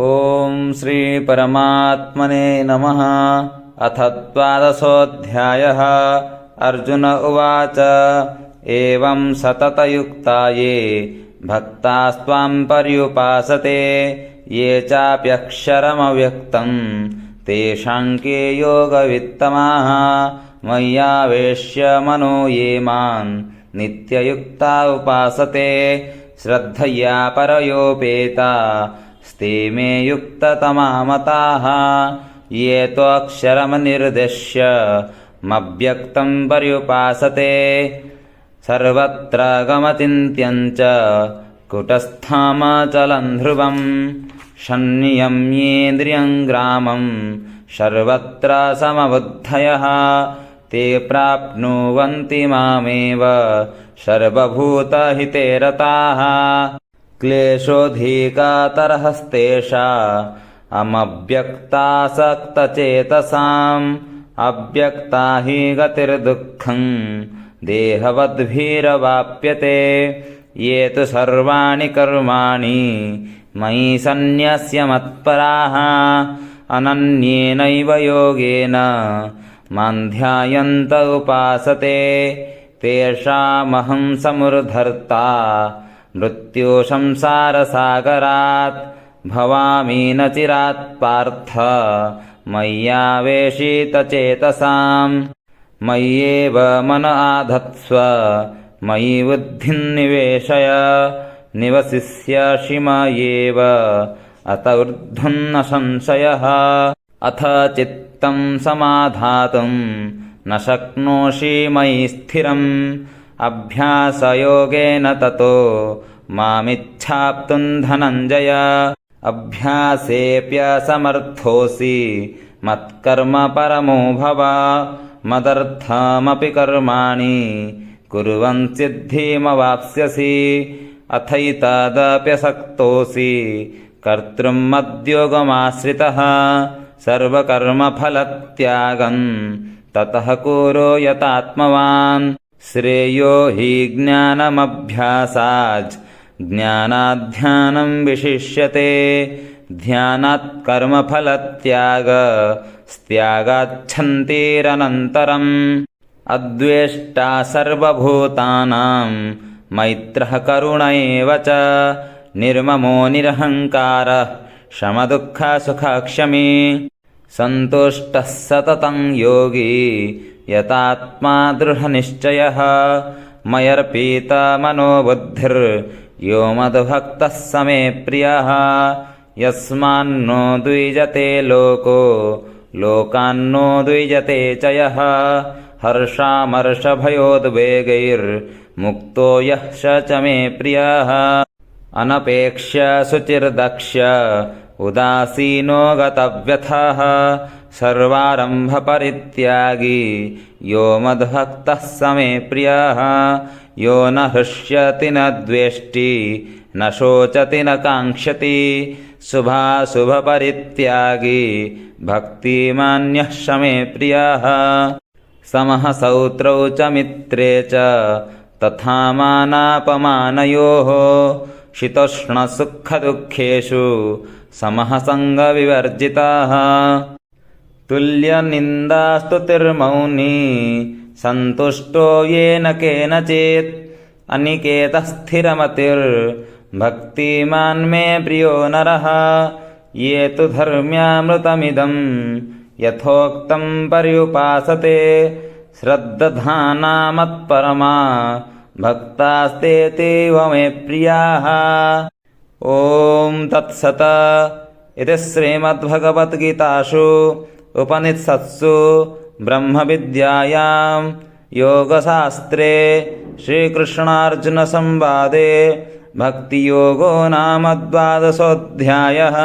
ओम श्री परमात्मने नमः। अथ द्वादशोऽध्यायः। अर्जुन उवाच एवं सततयुक्ता ये भक्तास्त्वां पर्युपासते ये चाप्यक्षरमव्यक्तं तेषां के योगवित्तमाः मय्यावेश्य मनो ये मां नित्ययुक्ता उपासते श्रद्धया परयोपेता स्ते मे युक्ततमा मताः ये त्वक्षरमनिर्देश्य मव्यक्तं पर्युपासते सर्वत्र गमचिन्त्यं च कुटस्थमचलं ध्रुवं संयम्येन्द्रियं ग्रामं सर्वत्र समबुद्धयः ते प्राप्नुवन्ति मामेव सर्वभूतहिते रताः क्लेशोऽधिकतरस्तेषा अमव्यक्तासक्तचेतसाम् अव्यक्ता हि गतिर्दुःखं देहवद्भिरवाप्यते ये तु सर्वाणि कर्माणि मयि सन्न्यस्य मत्पराः अनन्येनैव योगेन मां ध्यायन्त उपासते तेषामहं समुद्धर्ता मृत्युसंसारसागरात् भवामि न चिरात् पार्थ मय्यावेशितचेतसाम् मय्येव मन आधत्स्व मयि बुद्धिं निवेशय निवसिष्यसि मय्येव अत ऊर्ध्वं न संशयः अथ चित्तं समाधातुं न शक्नोषि मयि स्थिरम् अभ्यासयोगेन ततो मामिच्छाप्तुं धनञ्जय अभ्यासेऽप्यसमर्थोऽसि मत्कर्म परमो भव मदर्थमपि कर्माणि कुर्वन् सिद्धिमवाप्स्यसि अथैतदप्यसक्तोऽसि कर्तुं मद्योगमाश्रितः सर्वकर्मफलत्यागं ततः कुरु यतात्मवान् श्रेयो हि ज्ञानमभ्यासाच् ज्ञानाध्यानं विशिष्यते ध्यानात् कर्मफलत्यागस्त्यागाच्छन्तिरनन्तरम् अद्वेष्टा सर्वभूतानां मैत्रः करुण एव च निर्ममो निरहङ्कारः शमदुःखसुखक्षमी सन्तुष्टः सततं योगी यतात्मा दृढनिश्चयः मयर्पिता मनोबुद्धिर्यो मद्भक्तः स मे प्रियः यस्मान्नो द्विजते लोको लोकान्नो द्विजते च यः हर्षामर्षभयोद्वेगैर्मुक्तो यः स च मे प्रियः अनपेक्ष्य शुचिर्दक्ष उदासीनो गतव्यथः सर्वारम्भपरित्यागी यो मद्भक्तः स मे प्रियः यो न हृष्यति न द्वेष्टि न शोचति न काङ्क्षति शुभाशुभपरित्यागी भक्तिमान्यः स मे प्रियः समः सौत्रौ च मित्रे च तथा मानापमानयोः शीतोष्णसुखदुःखेषु समः सङ्गविवर्जितः तुल्यनिन्दास्तुतिर्मौनी सन्तुष्टो येन केनचित् अनिकेतः स्थिरमतिर्भक्तिमान् मे प्रियो नरः ये तु धर्म्यामृतमिदं यथोक्तं पर्युपासते श्रद्धाना मत्परमा भक्तास्तेतीव मे प्रियाः। ॐ तत्सत् इति श्रीमद्भगवद्गीतासु उपनिषत्सु ब्रह्मविद्यायां योगशास्त्रे श्रीकृष्णार्जुनसंवादे भक्तियोगो नाम द्वादशोऽध्यायः।